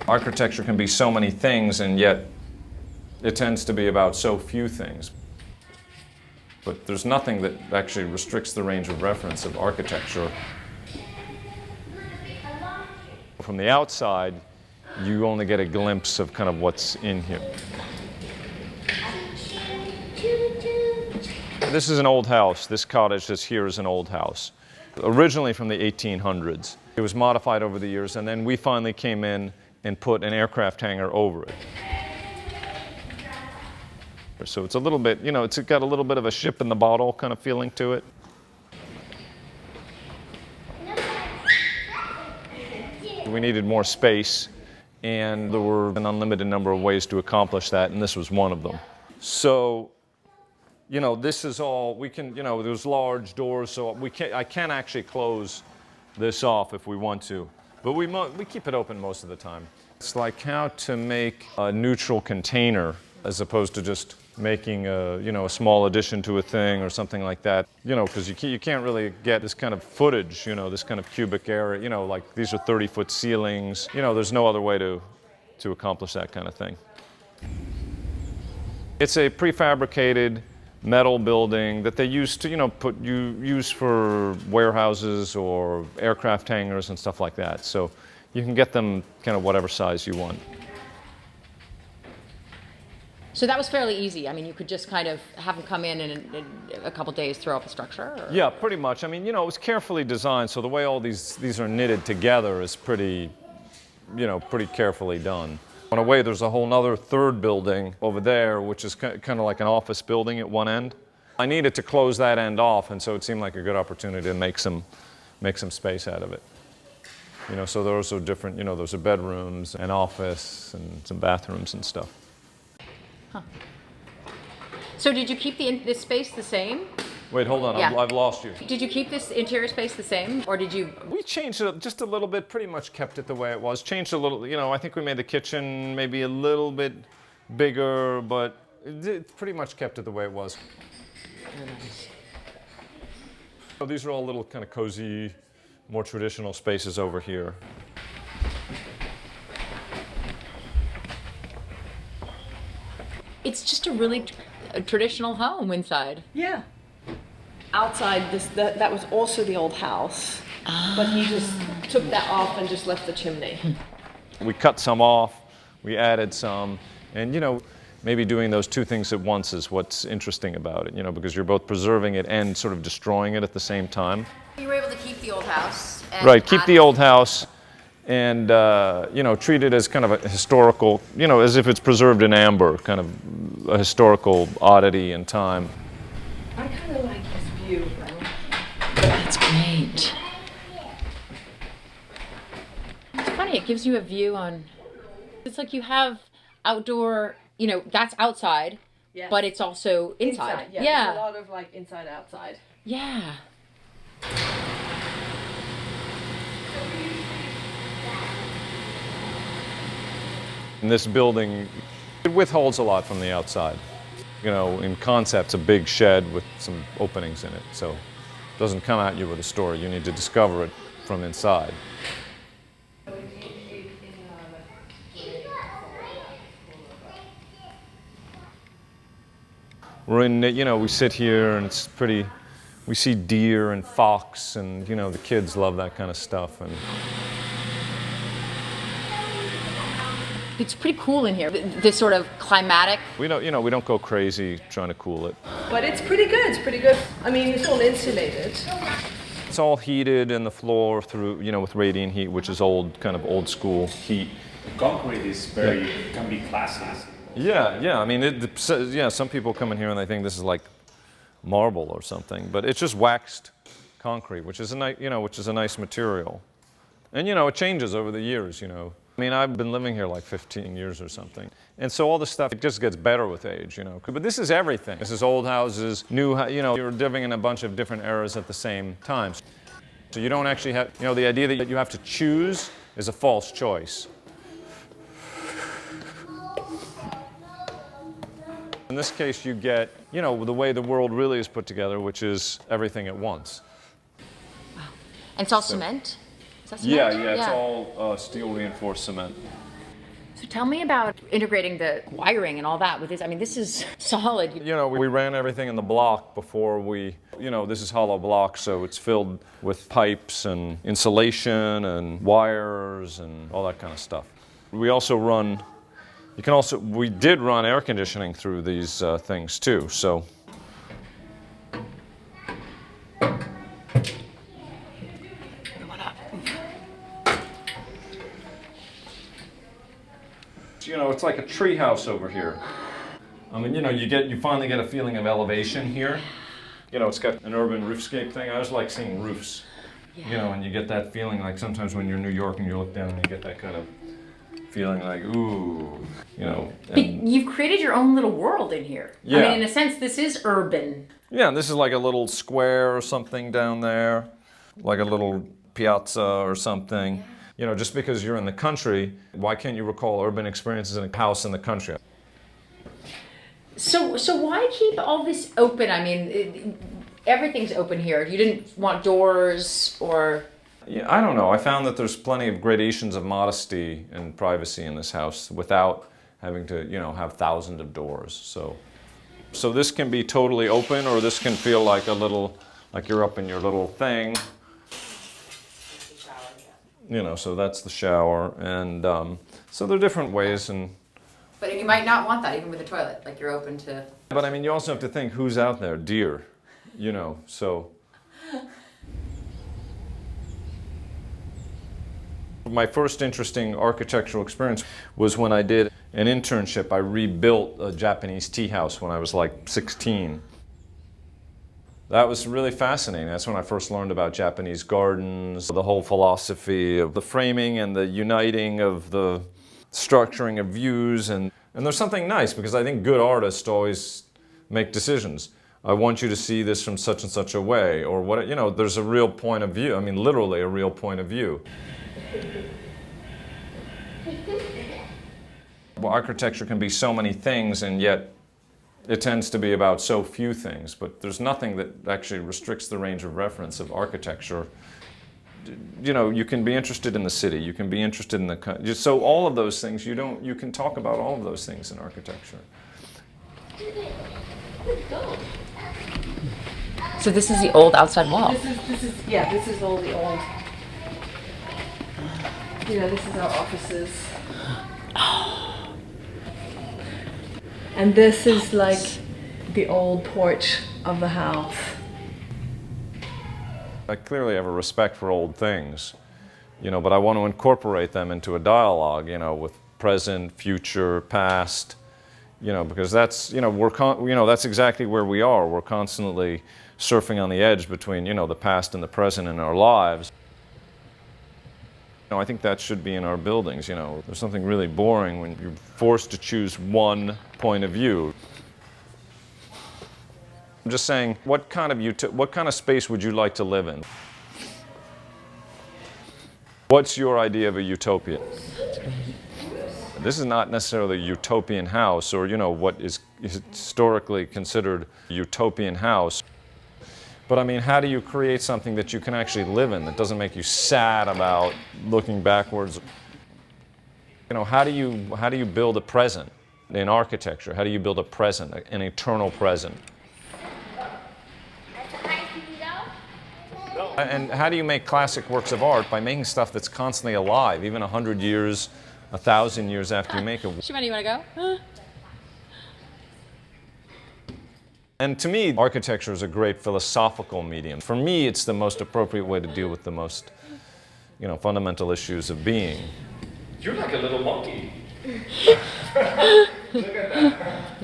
Architecture can be so many things, and yet it tends to be about so few things. But there's nothing that actually restricts the range of reference of architecture. From the outside, you only get a glimpse of kind of what's in here. This is an old house. This cottage that's here is an old house. Originally from the 1800s. It was modified over the years, and then we finally came in and put an aircraft hangar over it. So it's a little bit, you know, it's got a little bit of a ship in the bottle kind of feeling to it. We needed more space, and there were an unlimited number of ways to accomplish that, and this was one of them. So, you know, this is all, we can, you know, there's large doors, so I can actually close this off if we want to. But we keep it open most of the time. It's like how to make a neutral container as opposed to just making a, you know, a small addition to a thing or something like that. You know, because you can't really get this kind of footage, you know, this kind of cubic area, you know, like these are 30-foot ceilings. You know, there's no other way to accomplish that kind of thing. It's a prefabricated metal building that they used to, you know, use for warehouses or aircraft hangars and stuff like that. So you can get them kind of whatever size you want. So that was fairly easy. I mean, you could just kind of have them come in and a couple days throw up a structure? Or? Yeah, pretty much. I mean, you know, it was carefully designed, so the way all these are knitted together is pretty, you know, pretty carefully done. In a way, there's a whole other third building over there, which is kind of like an office building at one end. I needed to close that end off, and so it seemed like a good opportunity to make some space out of it. You know, so those are different, you know, those are bedrooms, an office, and some bathrooms and stuff. Huh. So did you keep this space the same? Wait, hold on, yeah. I've lost you. Did you keep this interior space the same, or did you? We changed it just a little bit, pretty much kept it the way it was. Changed a little, you know, I think we made the kitchen maybe a little bit bigger, but it pretty much kept it the way it was. Very nice. So these are all little kind of cozy, more traditional spaces over here. It's just a really traditional home inside. Yeah. Outside, that was also the old house, but he just took that off and just left the chimney. We cut some off, we added some, and you know, maybe doing those two things at once is what's interesting about it, you know, because you're both preserving it and sort of destroying it at the same time. You were able to keep the old house. And right, keep the old house and, you know, treat it as kind of a historical, you know, as if it's preserved in amber, kind of a historical oddity in time. I kind of like his view. That's great. It's funny, it gives you a view on, it's like you have outdoor, you know, that's outside, yes. But it's also inside. Yeah, yeah. There's a lot of like inside, outside. Yeah. And this building, it withholds a lot from the outside. You know, in concept, it's a big shed with some openings in it, so it doesn't come at you with a story. You need to discover it from inside. We're in, you know, we sit here and it's pretty, we see deer and fox and, you know, the kids love that kind of stuff. And it's pretty cool in here, this sort of climatic. We don't, you know, we don't go crazy trying to cool it. But it's pretty good, it's pretty good. I mean, it's all insulated. It's all heated in the floor through, you know, with radiant heat, which is old, kind of old school heat. Concrete is very, can be classy. Yeah, yeah. I mean, yeah. Some people come in here and they think this is like marble or something, but it's just waxed concrete, which is a nice, you know, which is a nice material. And you know, it changes over the years. You know, I mean, I've been living here like 15 years or something, and so all this stuff it just gets better with age. You know, but this is everything. This is old houses, new. You know, you're living in a bunch of different eras at the same time. So you don't actually have. You know, the idea that you have to choose is a false choice. In this case, you get, you know, the way the world really is put together, which is everything at once. Wow. And it's all cement? Is that cement? Yeah, it's all steel reinforced cement. So tell me about integrating the wiring and all that with this. I mean, this is solid. You know, we ran everything in the block before this is hollow block, so it's filled with pipes and insulation and wires and all that kind of stuff. We also we did run air conditioning through these things too, so. You know, it's like a treehouse over here. I mean, you know, you finally get a feeling of elevation here. You know, it's got an urban roofscape thing. I always like seeing roofs. Yeah. You know, and you get that feeling like sometimes when you're in New York and you look down and you get that kind of feeling like, ooh, you know. You've created your own little world in here. Yeah. I mean, in a sense, this is urban. Yeah, and this is like a little square or something down there, like a little piazza or something. You know, just because you're in the country, why can't you recall urban experiences in a house in the country? So why keep all this open? I mean, everything's open here. You didn't want doors or... Yeah, I don't know. I found that there's plenty of gradations of modesty and privacy in this house without having to, you know, have thousands of doors. So this can be totally open, or this can feel like a little, like you're up in your little thing. You know, so that's the shower, and so there are different ways, and. But you might not want that even with the toilet, like you're open to. But I mean, you also have to think who's out there, deer, you know, so. My first interesting architectural experience was when I did an internship. I rebuilt a Japanese tea house when I was like 16. That was really fascinating. That's when I first learned about Japanese gardens, the whole philosophy of the framing and the uniting of the structuring of views. And there's something nice, because I think good artists always make decisions. I want you to see this from such and such a way, or what, you know, there's a real point of view. I mean, literally a real point of view. Well, architecture can be so many things, and yet it tends to be about so few things, but there's nothing that actually restricts the range of reference of architecture. You know, you can be interested in the city, you can be interested in the, so all of those things, you can talk about all of those things in architecture. So this is the old outside wall. This is all the old. You know, this is our offices. And this is like the old porch of the house. I clearly have a respect for old things, you know, but I want to incorporate them into a dialogue, you know, with present, future, past, you know, because that's, you know, that's exactly where we are. We're constantly surfing on the edge between, you know, the past and the present in our lives. You know, I think that should be in our buildings, you know. There's something really boring when you're forced to choose one point of view. I'm just saying, what kind of space would you like to live in? What's your idea of a utopia? This is not necessarily a utopian house, or, you know, what is historically considered a utopian house. But I mean, how do you create something that you can actually live in, that doesn't make you sad about looking backwards? You know, how do you build a present in architecture? How do you build a present, an eternal present? And how do you make classic works of art? By making stuff that's constantly alive, even 100 years, 1,000 years after you make it. Shimon, you want to go? And to me, architecture is a great philosophical medium. For me, it's the most appropriate way to deal with the most, you know, fundamental issues of being. You're like a little monkey. Look at that.